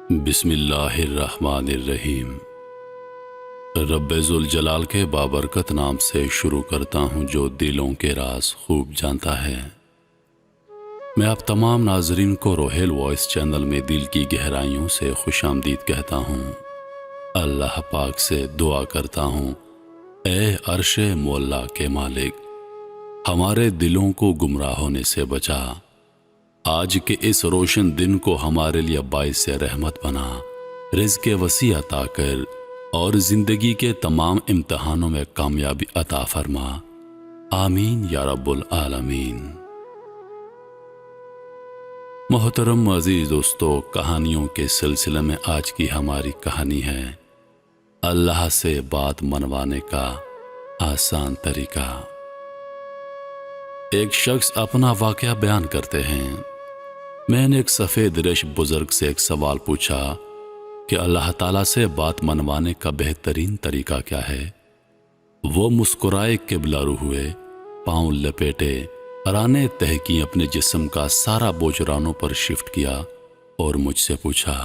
بسم اللہ الرحمن الرحیم۔ رب ذوالجلال کے بابرکت نام سے شروع کرتا ہوں جو دلوں کے راز خوب جانتا ہے۔ میں آپ تمام ناظرین کو روحیل وائس چینل میں دل کی گہرائیوں سے خوش آمدید کہتا ہوں۔ اللہ پاک سے دعا کرتا ہوں، اے عرش مولا کے مالک، ہمارے دلوں کو گمراہ ہونے سے بچا۔ آج کے اس روشن دن کو ہمارے لیے باعث رحمت بنا، رزق وسیع عطا کر اور زندگی کے تمام امتحانوں میں کامیابی عطا فرما، آمین یا رب العالمین۔ محترم عزیز دوستو، کہانیوں کے سلسلے میں آج کی ہماری کہانی ہے اللہ سے بات منوانے کا آسان طریقہ۔ ایک شخص اپنا واقعہ بیان کرتے ہیں، میں نے ایک سفید ریش بزرگ سے ایک سوال پوچھا کہ اللہ تعالیٰ سے بات منوانے کا بہترین طریقہ کیا ہے؟ وہ مسکرائے، قبلہ رو ہوئے، پاؤں لپیٹے، رانے تہہ کی اپنے جسم کا سارا بوجھ رانوں پر شفٹ کیا اور مجھ سے پوچھا،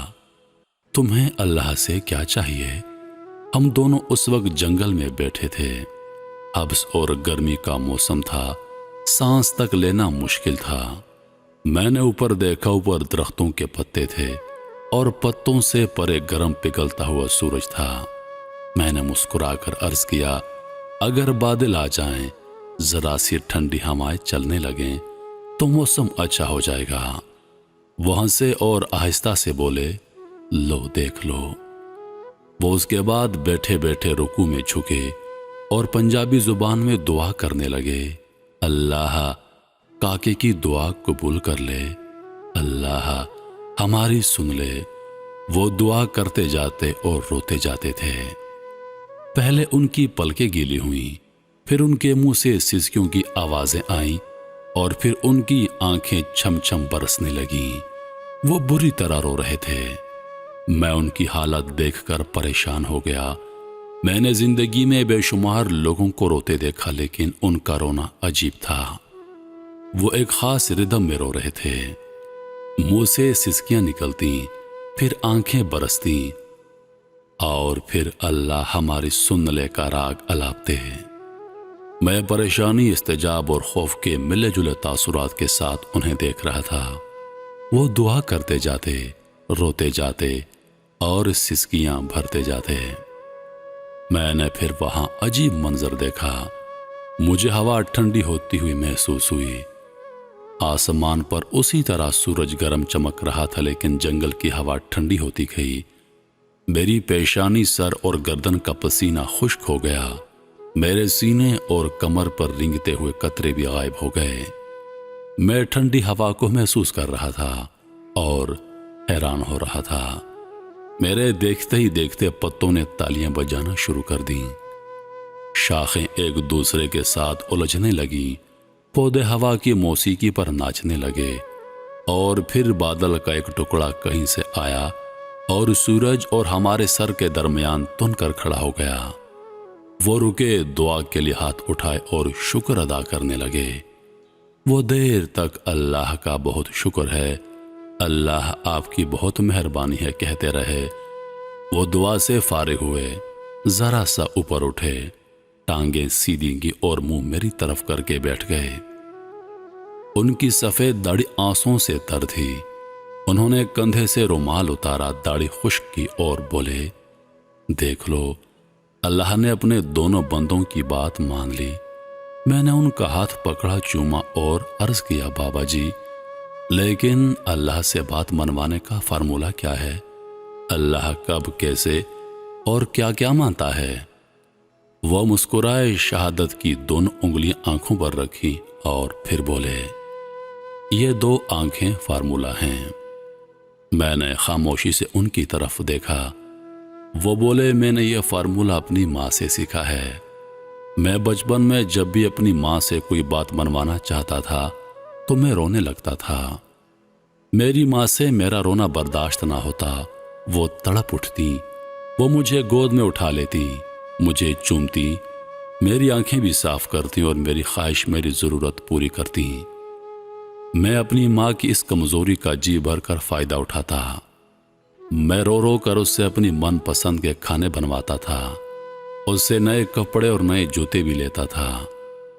تمہیں اللہ سے کیا چاہیے؟ ہم دونوں اس وقت جنگل میں بیٹھے تھے، حبس اور گرمی کا موسم تھا، سانس تک لینا مشکل تھا۔ میں نے اوپر دیکھا، اوپر درختوں کے پتے تھے اور پتوں سے پرے گرم پگھلتا ہوا سورج تھا۔ میں نے مسکرا کر عرض کیا، اگر بادل آ جائیں، ذرا سی ٹھنڈی ہوائیں چلنے لگیں تو موسم اچھا ہو جائے گا۔ وہ ہنسے اور آہستہ سے بولے، لو دیکھ لو۔ وہ اس کے بعد بیٹھے بیٹھے رکوع میں جھکے اور پنجابی زبان میں دعا کرنے لگے، اللہ کاکے کی دعا قبول کر لے، اللہ ہماری سن لے۔ وہ دعا کرتے جاتے اور روتے جاتے تھے۔ پہلے ان کی پلکیں گیلی ہوئیں، پھر ان کے منہ سے سسکیوں کی آوازیں آئیں اور پھر ان کی آنکھیں چھم چھم برسنے لگیں۔ وہ بری طرح رو رہے تھے۔ میں ان کی حالت دیکھ کر پریشان ہو گیا۔ میں نے زندگی میں بے شمار لوگوں کو روتے دیکھا، لیکن ان کا رونا عجیب تھا۔ وہ ایک خاص ردم میں رو رہے تھے، منہ سے سسکیاں نکلتی، پھر آنکھیں برستی اور پھر اللہ ہماری سن لے کا راگ الاپتے ہیں۔ میں پریشانی، استجاب اور خوف کے ملے جلے تاثرات کے ساتھ انہیں دیکھ رہا تھا۔ وہ دعا کرتے جاتے، روتے جاتے اور سسکیاں بھرتے جاتے۔ میں نے پھر وہاں عجیب منظر دیکھا۔ مجھے ہوا ٹھنڈی ہوتی ہوئی محسوس ہوئی۔ آسمان پر اسی طرح سورج گرم چمک رہا تھا، لیکن جنگل کی ہوا ٹھنڈی ہوتی گئی۔ میری پیشانی، سر اور گردن کا پسینہ خشک ہو گیا۔ میرے سینے اور کمر پر رینگتے ہوئے قطرے بھی غائب ہو گئے۔ میں ٹھنڈی ہوا کو محسوس کر رہا تھا اور حیران ہو رہا تھا۔ میرے دیکھتے ہی دیکھتے پتوں نے تالیاں بجانا شروع کر دیں، شاخیں ایک دوسرے کے ساتھ الجھنے لگیں، پودے ہوا کی موسیقی پر ناچنے لگے، اور پھر بادل کا ایک ٹکڑا کہیں سے آیا اور سورج اور ہمارے سر کے درمیان تن کر کھڑا ہو گیا۔ وہ رکے، دعا کے لیے ہاتھ اٹھائے اور شکر ادا کرنے لگے۔ وہ دیر تک اللہ کا بہت شکر ہے، اللہ آپ کی بہت مہربانی ہے کہتے رہے۔ وہ دعا سے فارغ ہوئے، ذرا سا اوپر اٹھے، ٹانگیں سیدھی کی اور منہ میری طرف کر کے بیٹھ گئے۔ ان کی سفید داڑھی آنسوں سے تر تھی۔ انہوں نے کندھے سے رومال اتارا، داڑھی خشک کی اور بولے، دیکھ لو، اللہ نے اپنے دونوں بندوں کی بات مان لی۔ میں نے ان کا ہاتھ پکڑا، چوما اور عرض کیا، بابا جی، لیکن اللہ سے بات منوانے کا فارمولہ کیا ہے؟ اللہ کب، کیسے اور کیا کیا مانتا ہے؟ وہ مسکرائے، شہادت کی دونوں انگلیاں آنکھوں پر رکھی اور پھر بولے، یہ 2 آنکھیں فارمولہ ہیں۔ میں نے خاموشی سے ان کی طرف دیکھا۔ وہ بولے، میں نے یہ فارمولہ اپنی ماں سے سیکھا ہے۔ میں بچپن میں جب بھی اپنی ماں سے کوئی بات منوانا چاہتا تھا تو میں رونے لگتا تھا۔ میری ماں سے میرا رونا برداشت نہ ہوتا، وہ تڑپ اٹھتی، وہ مجھے گود میں اٹھا لیتی، مجھے چومتی، میری آنکھیں بھی صاف کرتی اور میری خواہش، میری ضرورت پوری کرتی۔ میں اپنی ماں کی اس کمزوری کا جی بھر کر فائدہ اٹھاتا۔ میں رو رو کر اس سے اپنی من پسند کے کھانے بنواتا تھا، اس سے نئے کپڑے اور نئے جوتے بھی لیتا تھا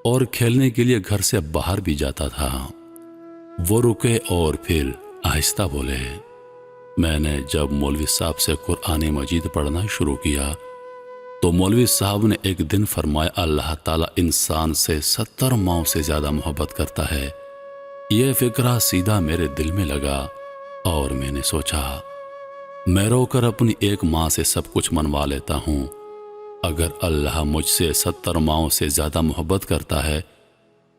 اور کھیلنے کے لیے گھر سے باہر بھی جاتا تھا۔ وہ رکے اور پھر آہستہ بولے۔ میں نے جب مولوی صاحب سے قرآن مجید پڑھنا شروع کیا تو مولوی صاحب نے ایک دن فرمایا، اللہ تعالیٰ انسان سے 70 ماؤں سے زیادہ محبت کرتا ہے۔ یہ فکرہ سیدھا میرے دل میں لگا اور میں نے سوچا، میں رو کر اپنی ایک ماں سے سب کچھ منوا لیتا ہوں، اگر اللہ مجھ سے 70 ماؤں سے زیادہ محبت کرتا ہے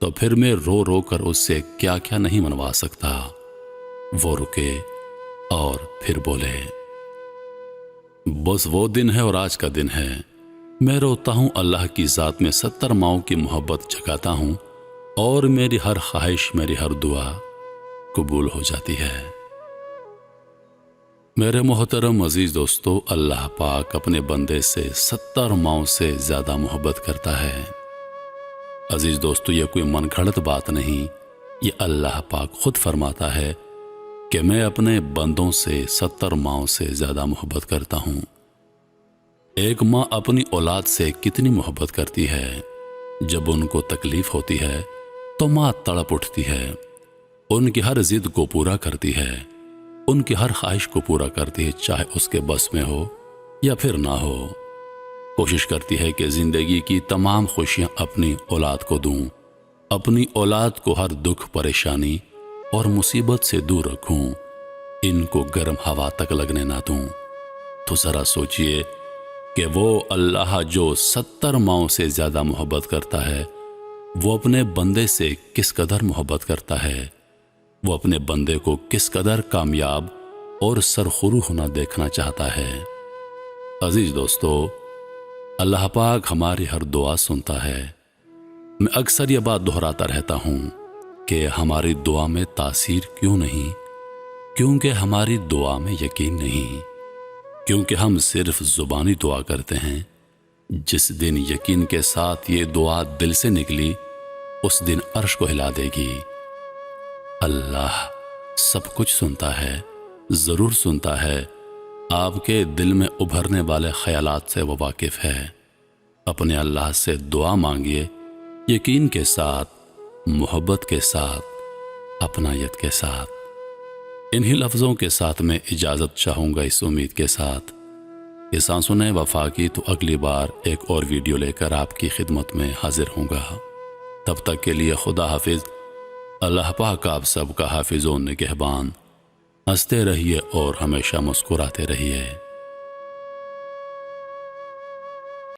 تو پھر میں رو رو کر اس سے کیا کیا نہیں منوا سکتا۔ وہ رکے اور پھر بولے، بس وہ دن ہے اور آج کا دن ہے، میں روتا ہوں، اللہ کی ذات میں 70 ماؤں کی محبت جگاتا ہوں اور میری ہر خواہش، میری ہر دعا قبول ہو جاتی ہے۔ میرے محترم عزیز دوستو، اللہ پاک اپنے بندے سے 70 ماؤں سے زیادہ محبت کرتا ہے۔ عزیز دوستو، یہ کوئی من گھڑت بات نہیں، یہ اللہ پاک خود فرماتا ہے کہ میں اپنے بندوں سے 70 ماؤں سے زیادہ محبت کرتا ہوں۔ ایک ماں اپنی اولاد سے کتنی محبت کرتی ہے، جب ان کو تکلیف ہوتی ہے تو ماں تڑپ اٹھتی ہے، ان کی ہر ضد کو پورا کرتی ہے، ان کی ہر خواہش کو پورا کرتی ہے، چاہے اس کے بس میں ہو یا پھر نہ ہو۔ کوشش کرتی ہے کہ زندگی کی تمام خوشیاں اپنی اولاد کو دوں، اپنی اولاد کو ہر دکھ، پریشانی اور مصیبت سے دور رکھوں، ان کو گرم ہوا تک لگنے نہ دوں۔ تو ذرا سوچئے کہ وہ اللہ جو 70 ماؤں سے زیادہ محبت کرتا ہے، وہ اپنے بندے سے کس قدر محبت کرتا ہے، وہ اپنے بندے کو کس قدر کامیاب اور سرخرو ہونا دیکھنا چاہتا ہے۔ عزیز دوستو، اللہ پاک ہماری ہر دعا سنتا ہے۔ میں اکثر یہ بات دہراتا رہتا ہوں کہ ہماری دعا میں تاثیر کیوں نہیں؟ کیونکہ ہماری دعا میں یقین نہیں، کیونکہ ہم صرف زبانی دعا کرتے ہیں۔ جس دن یقین کے ساتھ یہ دعا دل سے نکلی، اس دن عرش کو ہلا دے گی۔ اللہ سب کچھ سنتا ہے، ضرور سنتا ہے، آپ کے دل میں ابھرنے والے خیالات سے وہ واقف ہے۔ اپنے اللہ سے دعا مانگیے، یقین کے ساتھ، محبت کے ساتھ، اپنائیت کے ساتھ۔ انہی لفظوں کے ساتھ میں اجازت چاہوں گا، اس امید کے ساتھ کہ سانسوں وفا کی تو اگلی بار ایک اور ویڈیو لے کر آپ کی خدمت میں حاضر ہوں گا۔ تب تک کے لیے خدا حافظ۔ اللہ پاک آپ سب کا حافظ و نگہبان۔ ہنستے رہیے اور ہمیشہ مسکراتے رہیے۔